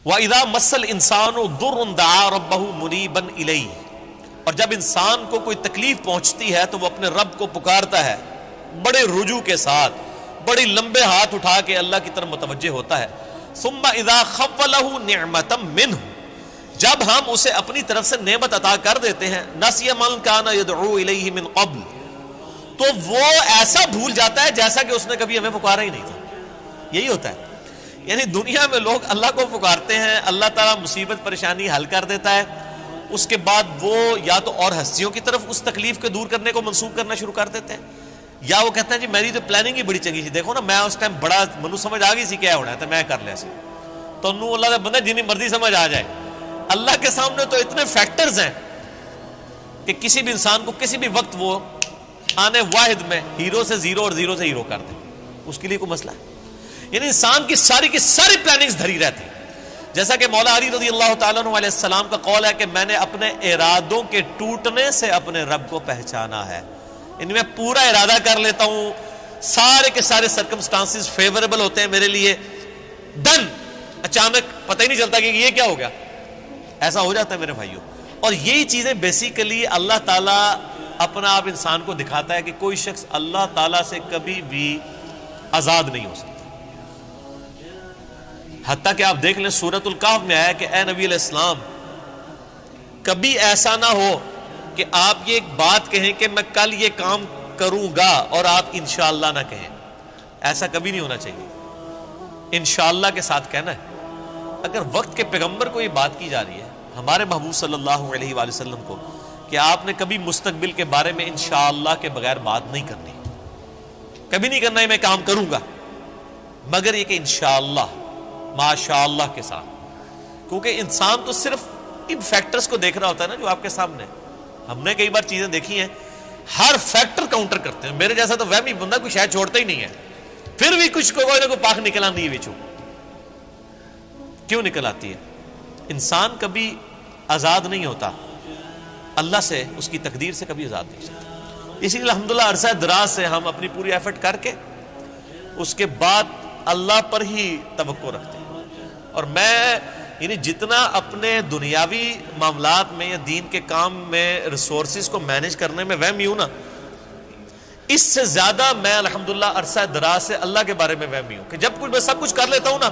وَإِذَا مَسَّ الْإِنسَانُ ضُرٌّ دَعَا رَبَّهُ مُنِيبًا إِلَيْهِ، اور جب انسان کو کوئی تکلیف پہنچتی ہے تو وہ اپنے رب کو پکارتا ہے بڑے رجوع کے ساتھ، بڑی لمبے ہاتھ اٹھا کے اللہ کی طرف متوجہ ہوتا ہے. ثُمَّ إِذَا خَوَّلَهُ نِعْمَةً مِّنْهُ، جب ہم اسے اپنی طرف سے نعمت عطا کر دیتے ہیں، نَسِيَ مَن كَانَ يَدْعُو إِلَيْهِ مِن قَبْلُ، تو وہ ایسا بھول جاتا ہے جیسا کہ اس نے کبھی ہمیں پکارا ہی نہیں تھا. یہی ہوتا ہے، یعنی دنیا میں لوگ اللہ کو پکارتے ہیں، اللہ تعالیٰ مصیبت پریشانی حل کر دیتا ہے، اس کے بعد وہ یا تو اور ہستیوں کی طرف اس تکلیف کو دور کرنے کو منسوخ کرنا شروع کر دیتے ہیں، یا وہ کہتے ہیں جی میری تو پلاننگ ہی بڑی چنگی سی، دیکھو نا میں اس ٹائم بڑا منو سمجھ آ گئی سی کیا ہونا ہے تو میں کر لیا سی. تو انہوں اللہ کا بندہ جنی مرضی سمجھ آ جائے، اللہ کے سامنے تو اتنے فیکٹرز ہیں کہ کسی بھی انسان کو کسی بھی وقت وہ آنے واحد میں ہیرو سے زیرو اور زیرو سے ہیرو کر دے، اس کے لیے کوئی مسئلہ ہے. یعنی انسان کی ساری پلاننگز دھری رہتی. جیسا کہ مولا علی رضی اللہ تعالیٰ عنہ علیہ السلام کا قول ہے کہ میں نے اپنے ارادوں کے ٹوٹنے سے اپنے رب کو پہچانا ہے. یعنی میں پورا ارادہ کر لیتا ہوں، سارے کے سارے سرکمسٹانسز فیوریبل ہوتے ہیں میرے لیے، ڈن، اچانک پتہ ہی نہیں چلتا کہ یہ کیا ہو گیا. ایسا ہو جاتا ہے میرے بھائیوں. اور یہی چیزیں بیسیکلی اللہ تعالیٰ اپنا آپ انسان کو دکھاتا ہے کہ کوئی شخص اللہ تعالیٰ سے کبھی بھی آزاد نہیں ہو سکتا. حتیٰ کہ آپ دیکھ لیں سورۃ الکہف میں آیا کہ اے نبی علیہ السلام کبھی ایسا نہ ہو کہ آپ یہ ایک بات کہیں کہ میں کل یہ کام کروں گا اور آپ انشاءاللہ نہ کہیں. ایسا کبھی نہیں ہونا چاہیے، انشاءاللہ کے ساتھ کہنا ہے. اگر وقت کے پیغمبر کو یہ بات کی جا رہی ہے ہمارے محبوب صلی اللہ علیہ وآلہ وسلم کو کہ آپ نے کبھی مستقبل کے بارے میں انشاءاللہ کے بغیر بات نہیں کرنی، کبھی نہیں کرنا ہے میں کام کروں گا، مگر یہ کہ انشاءاللہ ماشاء اللہ کے ساتھ. کیونکہ انسان تو صرف ان فیکٹرز کو دیکھ رہا ہوتا ہے نا جو آپ کے سامنے. ہم نے کئی بار چیزیں دیکھی ہیں، ہر فیکٹر کاؤنٹر کرتے ہیں. میرے جیسا تو وہمی بندہ کوئی شاید چھوڑتا ہی نہیں ہے، پھر بھی کچھ کوئی نہ کوئی پاک نکل آتی ہے بیچو. کیوں نکل آتی ہے؟ انسان کبھی آزاد نہیں ہوتا اللہ سے، اس کی تقدیر سے کبھی آزاد نہیں ہو سکتا. اسی لیے الحمدللہ عرصہ دراز سے ہم اپنی پوری ایفرٹ کر کے اس کے بعد اللہ پر ہی توقع رکھتے ہیں. اور میں یعنی جتنا اپنے دنیاوی معاملات میں یا دین کے کام میں ریسورسز کو مینج کرنے میں وہمی ہوں نا، اس سے زیادہ میں الحمدللہ عرصہ دراز سے اللہ کے بارے میں وہمی ہوں کہ جب کچھ میں سب کچھ کر لیتا ہوں نا،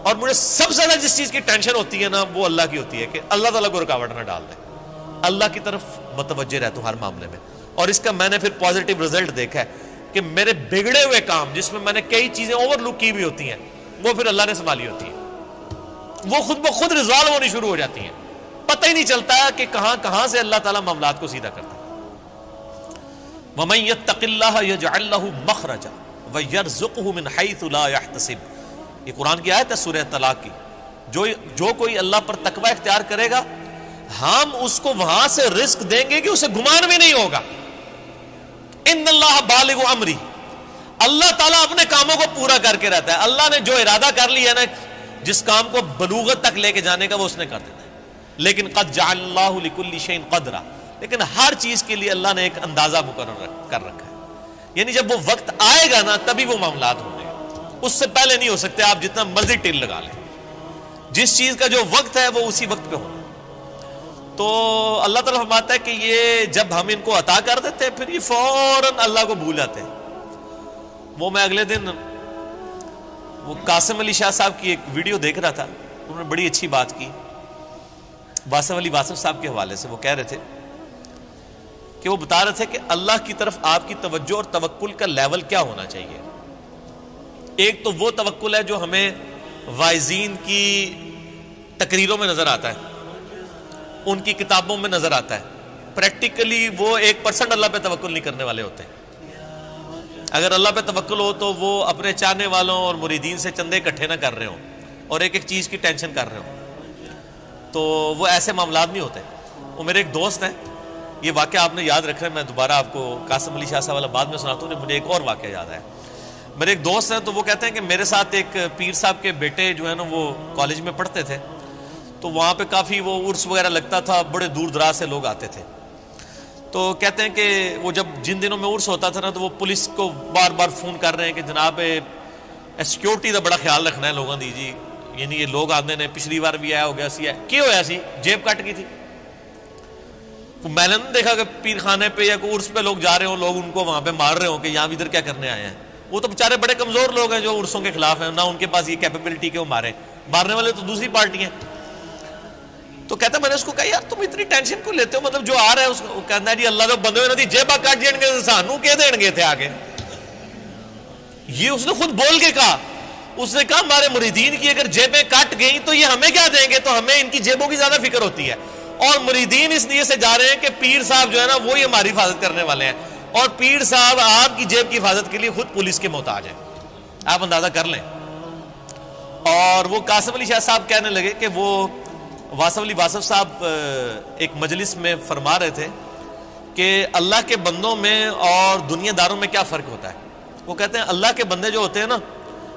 اور مجھے سب سے زیادہ جس چیز کی ٹینشن ہوتی ہے نا وہ اللہ کی ہوتی ہے کہ اللہ تعالیٰ کو رکاوٹ نہ ڈال دے. اللہ کی طرف متوجہ رہتا ہوں ہر معاملے میں. اور اس کا میں نے پھر پازیٹیو رزلٹ دیکھا ہے کہ میرے بگڑے ہوئے کام جس میں نے کئی چیزیں اوور لک کی ہوئی ہوتی ہیں وہ پھر اللہ نے سنبھالی ہوتی ہیں، وہ خود بخود ریزالو ہونی شروع ہو جاتی ہیں. پتہ ہی نہیں چلتا کہ کہاں سے اللہ تعالیٰ معاملات کو سیدھا کرتا ہے. وَمَن يَتَّقِ اللَّهَ يَجْعَل لَّهُ مَخْرَجًا وَيَرْزُقْهُ مِنْ حَيْثُ لَا يَحْتَسِبُ. یہ قرآن کی آیت ہے سورہ طلاق کی. جو کوئی اللہ پر تقوی اختیار کرے گا ہم اس کو وہاں سے رزق دیں گے کہ اسے گمان بھی نہیں ہوگا. ان اللہ بالغ امری، اللہ تعالیٰ اپنے کاموں کو پورا کر کے رہتا ہے. اللہ نے جو ارادہ کر لیا نا جس کام کو بلوغت تک لے کے جانے کا وہ اس نے کر دیتا ہے. لیکن قد جعل اللہ لکل شیء قدرا، لیکن ہر چیز کے لیے اللہ نے ایک اندازہ مقرر کر رکھا ہے. یعنی جب وہ وقت آئے گا نا تبھی وہ معاملات ہوں گے، اس سے پہلے نہیں ہو سکتے. آپ جتنا مرضی ٹل لگا لیں، جس چیز کا جو وقت ہے وہ اسی وقت پہ ہو. تو اللہ تعالیٰ فرماتا ہے کہ یہ جب ہم ان کو عطا کر دیتے ہیں پھر یہ فوراً اللہ کو بھول جاتے ہیں. وہ میں اگلے دن وہ قاسم علی شاہ صاحب کی ایک ویڈیو دیکھ رہا تھا، انہوں نے بڑی اچھی بات کی واسف علی واسف صاحب کے حوالے سے. وہ کہہ رہے تھے کہ وہ بتا رہے تھے کہ اللہ کی طرف آپ کی توجہ اور توکل کا لیول کیا ہونا چاہیے. ایک تو وہ توکل ہے جو ہمیں واعظین کی تقریروں میں نظر آتا ہے، ان کی کتابوں میں نظر آتا ہے. پریکٹیکلی وہ 1% اللہ پہ توکل نہیں کرنے والے ہوتے ہیں. اگر اللہ پہ توکل ہو تو وہ اپنے چاہنے والوں اور مریدین سے چندے اکٹھے نہ کر رہے ہوں اور ایک ایک چیز کی ٹینشن کر رہے ہوں، تو وہ ایسے معاملات نہیں ہوتے. وہ میرے ایک دوست ہیں، یہ واقعہ آپ نے یاد رکھنا ہے، میں دوبارہ آپ کو قاسم علی شاہ صاحب والا بعد میں سناتا ہوں. مجھے ایک اور واقعہ یاد ہے. میرے ایک دوست ہیں تو وہ کہتے ہیں کہ میرے ساتھ ایک پیر صاحب کے بیٹے جو ہے نا وہ کالج میں پڑھتے تھے، تو وہاں پہ کافی وہ عرس وغیرہ لگتا تھا، بڑے دور دراز سے لوگ آتے تھے. تو کہتے ہیں کہ وہ جب جن دنوں میں عرس ہوتا تھا نا تو وہ پولیس کو بار بار فون کر رہے ہیں کہ جناب سیکیورٹی کا بڑا خیال رکھنا ہے لوگوں دی جی، یعنی یہ لوگ آتے ہیں پچھلی بار بھی آیا ہو گیا سی ہے کی ہویا سی جیب کٹ کی تھی. میں نے نہیں دیکھا کہ پیر خانے پہ یا کوئی عرس پہ لوگ جا رہے ہوں, لوگ ان کو وہاں پہ مار رہے ہوں کہ یہاں ادھر کیا کرنے آئے ہیں. وہ تو بیچارے بڑے کمزور لوگ ہیں جو عرسوں کے خلاف ہیں, نہ ان کے پاس یہ کیپیبلٹی کہ وہ مارنے والے تو دوسری پارٹی ہیں. تو کہتا میں نے اس کو کہا یار تم اتنی ٹینشن کیوں لیتے ہو, مطلب جو آ رہا ہے اس کو کہنا ہے جی اللہ تو بندے ہوئے جیبا کٹ جائیں گے سانو کے دیں گے تھے آگے. یہ اس نے خود بول کے کہا, اس نے کہا ہمارے مریدین کی اگر جیبیں کٹ گئیں تو یہ ہمیں کیا دیں گے, تو ہمیں ان کی جیبوں کی زیادہ فکر ہوتی ہے. اور مریدین اس لیے سے جا رہے ہیں کہ پیر صاحب جو ہے نا وہی ہماری حفاظت کرنے والے ہیں, اور پیر صاحب آپ کی جیب کی حفاظت کے لیے خود پولیس کے محتاج ہیں, آپ اندازہ کر لیں. اور وہ قاسم علی شاہ صاحب کہنے لگے کہ وہ واصف علی واصف صاحب ایک مجلس میں فرما رہے تھے کہ اللہ کے بندوں میں اور دنیا داروں میں کیا فرق ہوتا ہے. وہ کہتے ہیں اللہ کے بندے جو ہوتے ہیں نا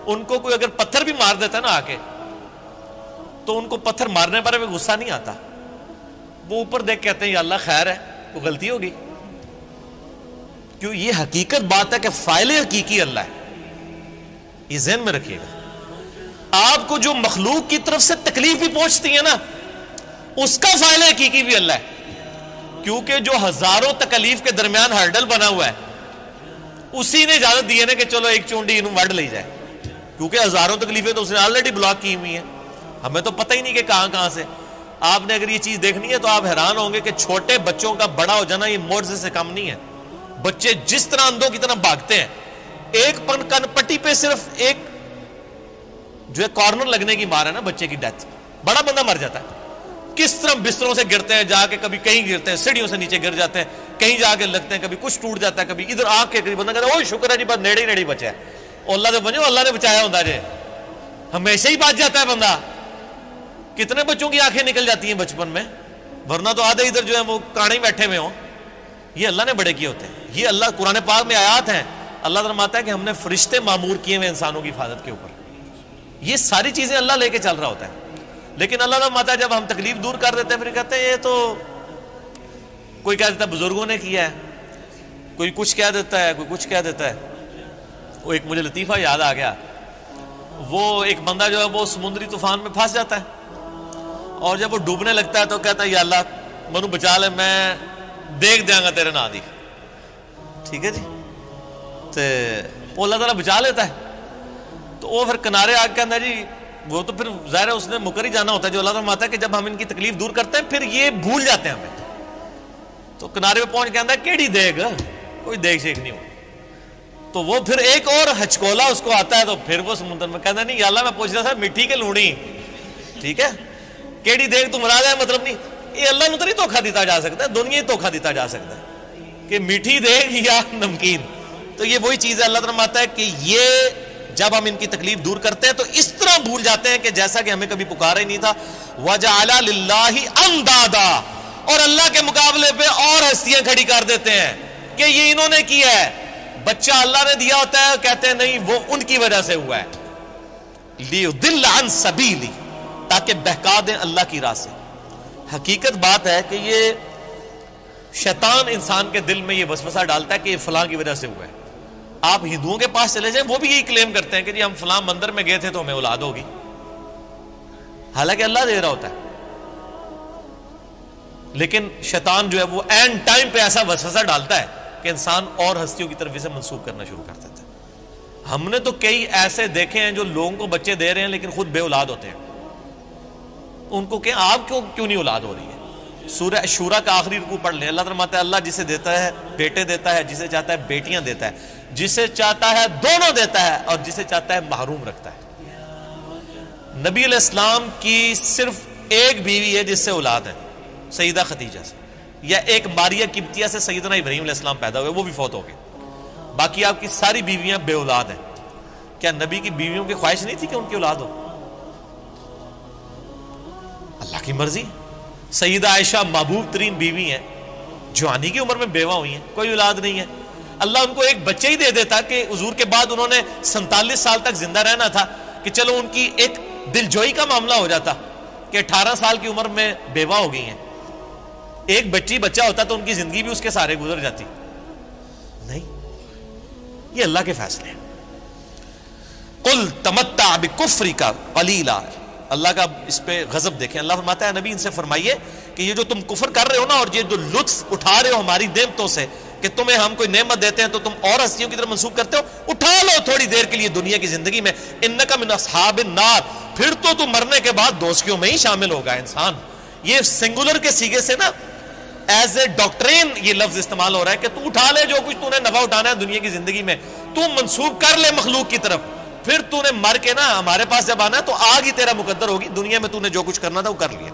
ان کو کوئی اگر پتھر بھی مار دیتا ہے نا آ کے, تو ان کو پتھر مارنے پر بھی غصہ نہیں آتا, وہ اوپر دیکھ کہتے ہیں یا اللہ خیر ہے, کوئی غلطی ہوگی. کیوں, یہ حقیقت بات ہے کہ فاعل حقیقی اللہ ہے, یہ ذہن میں رکھیے گا. آپ کو جو مخلوق کی طرف سے تکلیف بھی پہنچتی ہے نا اس کا فاعل حقیقی بھی اللہ ہے, کیونکہ جو ہزاروں تکلیف کے درمیان ہرڈل بنا ہوا ہے اسی نے اجازت دی ہے نا کہ چلو ایک چونڈی انہوں وڈ لے جائے, کیونکہ ہزاروں تکلیفیں تو اس نے آلریڈی بلاک کی ہوئی ہیں, ہمیں تو پتہ ہی نہیں کہ کہاں کہاں سے. آپ نے اگر یہ چیز دیکھنی ہے تو آپ حیران ہوں گے کہ چھوٹے بچوں کا بڑا ہو جانا یہ معجزے سے کم نہیں ہے. بچے جس طرح اندھوں کی طرح بھاگتے ہیں, ایک کن پٹی پہ صرف ایک جو ہے کارنر لگنے کی مار ہے نا بچے کی ڈیتھ, بڑا بندہ مر جاتا ہے. کس طرح بستروں سے گرتے ہیں جا کے, کبھی کہیں گرتے ہیں سیڑھیوں سے نیچے گر جاتے ہیں, کہیں جا کے لگتے ہیں, کبھی کچھ ٹوٹ جاتا ہے, کبھی ادھر آ کے بندہ کہتا ہے اوہ شکر ہے جی بس نیڑے ہی نیڑے بچا ہے, اور اللہ سے بنو اللہ نے بچایا ہوتا ہے, ہمیشہ ہی بچ جاتا ہے بندہ. کتنے بچوں کی آنکھیں نکل جاتی ہیں بچپن میں, ورنہ تو آدھے ادھر جو ہے وہ کانے بیٹھے ہوئے ہوں. یہ اللہ نے بڑے کیے ہوتے ہیں. یہ اللہ قرآن پاک میں آیات ہیں, اللہ فرماتا ہے کہ ہم نے فرشتے معمور کیے ہوئے انسانوں کی حفاظت کے اوپر. یہ ساری چیزیں اللہ لے کے چل رہا ہوتا ہے. لیکن اللہ فرماتا ہے جب ہم تکلیف دور کر دیتے ہیں پھر کہتے ہیں یہ تو کوئی کہہ دیتا ہے بزرگوں نے کیا ہے, کوئی کچھ کہہ دیتا ہے, کوئی کچھ کہہ دیتا ہے. وہ ایک مجھے لطیفہ یاد آ گیا, وہ ایک بندہ جو ہے وہ سمندری طوفان میں پھنس جاتا ہے, اور جب وہ ڈوبنے لگتا ہے تو کہتا ہے یا اللہ منو بچا لے, میں دیکھ دیا گا تیرے نا دی. ٹھیک ہے جی, تو اللہ تعالیٰ بچا لیتا ہے. تو وہ پھر کنارے آ کے کہتا ہے جی وہ تو پھر ظاہر ہے اس نے مکر ہی جانا ہوتا ہے, جو اللہ تعالیٰ فرماتا ہے کہ جب ہم ان کی تکلیف دور کرتے ہیں پھر یہ بھول جاتے ہیں ہمیں. تو کنارے پہ پہنچ کے کہتا ہے کیڑی دیکھ, کوئی دیکھ شیک نہیں ہو. تو وہ پھر ایک اور ہچکولا اس کو آتا ہے, تو پھر وہ سمندر میں کہتا ہے نہیں یا اللہ میں پوچھ رہا تھا مٹی کے لونی, ٹھیک ہے کیڑی دیکھ تو مراد ہے, مطلب نہیں یہ اللہ نے تو نہیں دھوکھا دیتا جا سکتا ہے, دنیا ہی دھوکھا دیتا جا سکتا ہے کہ میٹھی دیکھ یا نمکین. تو یہ وہی چیز ہے, اللہ تعالیٰ فرماتا ہے کہ یہ جب ہم ان کی تکلیف دور کرتے ہیں تو اس طرح بھول جاتے ہیں کہ جیسا کہ ہمیں کبھی پکارا ہی نہیں تھا. وَجَعَلَ لِلَّهِ أَنْدَادًا, اور اللہ کے مقابلے پہ اور ہستیاں کھڑی کر دیتے ہیں کہ یہ انہوں نے کیا ہے. بچہ اللہ نے دیا ہوتا ہے, کہتے ہیں نہیں وہ ان کی وجہ سے ہوا ہے. لِيُضِلَّ عَنْ سَبِيلِهِ, تاکہ بہکا دیں اللہ کی راہ سے. حقیقت بات ہے کہ یہ شیطان انسان کے دل میں یہ وسوسہ ڈالتا ہے کہ یہ فلاں کی وجہ سے ہوا ہے. آپ ہندوؤں کے پاس چلے جائیں, وہ بھی یہی کلیم کرتے ہیں کہ جی ہم فلاں مندر میں گئے تھے تو ہمیں اولاد ہوگی, حالانکہ اللہ دے رہا ہوتا ہے. لیکن شیطان جو ہے وہ اینڈ ٹائم پہ ایسا وسوسہ ڈالتا ہے کہ انسان اور ہستیوں کی طرف اسے منسوخ کرنا شروع کر دیتا ہے. ہم نے تو کئی ایسے دیکھے ہیں جو لوگوں کو بچے دے رہے ہیں لیکن خود بے اولاد ہوتے ہیں. ان کو کہ آپ کیوں نہیں اولاد ہو رہی ہے. سورہ شورا کا آخری رکوع پڑھ لیں, اللہ فرماتا ہے اللہ جسے دیتا ہے بیٹے دیتا ہے, جسے چاہتا ہے بیٹیاں دیتا ہے, جسے چاہتا ہے دونوں دیتا ہے, اور جسے چاہتا ہے محروم رکھتا ہے. نبی علیہ السلام کی صرف ایک بیوی ہے جس سے اولاد ہے, سیدہ خدیجہ سے, یا ایک ماریہ قبطیہ سے سیدنا ابراہیم علیہ السلام پیدا ہوئے, وہ بھی فوت ہو گئے. باقی آپ کی ساری بیویاں بے اولاد ہیں. کیا نبی کی بیویوں کی خواہش نہیں تھی کہ ان کی اولاد ہو؟ اللہ کی مرضی. سیدہ عائشہ محبوب ترین بیوی ہیں, جوانی کی عمر میں بیوہ ہوئی ہیں, کوئی اولاد نہیں ہے. اللہ ان کو ایک بچے ہی دے دیتا کہ حضور کے بعد انہوں نے 47 سال تک زندہ رہنا تھا, کہ چلو ان کی ایک دل جوئی کا معاملہ ہو جاتا کہ 18 سال کی عمر میں بیوہ ہو گئی ہیں. ایک بچہ ہوتا تو ان کی زندگی بھی اس کے سارے گزر جاتی. نہیں, یہ اللہ کے فیصلے ہیں. قل تمتع بکفرک قلیلا, اللہ کا اس پہ غضب دیکھیں. اللہ فرماتا ہے نبی ان سے فرمائیے کہ یہ جو تم کفر کر رہے ہو نا، اور یہ جو لطف اٹھا رہے ہو ہماری نعمتوں سے، کہ تمہیں ہم کوئی نعمت دیتے ہیں تو تم اور ہستیوں کی طرف منسوب کرتے ہو، اٹھا لو تھوڑی دیر کے لیے دنیا کی زندگی میں. انک من اصحاب النار، پھر تو تم مرنے کے بعد دوزخیوں میں ہی شامل ہوگا انسان. یہ سنگولر کے سیغے سے نا ایز اے ڈاکٹرین یہ لفظ استعمال ہو رہا ہے کہ تو اٹھا لے جو کچھ تو نے نفع اٹھانا ہے دنیا کی زندگی میں، تو منسوب کر لے مخلوق کی طرف، پھر تو نے مر کے نا ہمارے پاس جب آنا ہے تو آگ ہی تیرا مقدر ہوگی. دنیا میں تو نے جو کچھ کرنا تھا وہ کر لیا.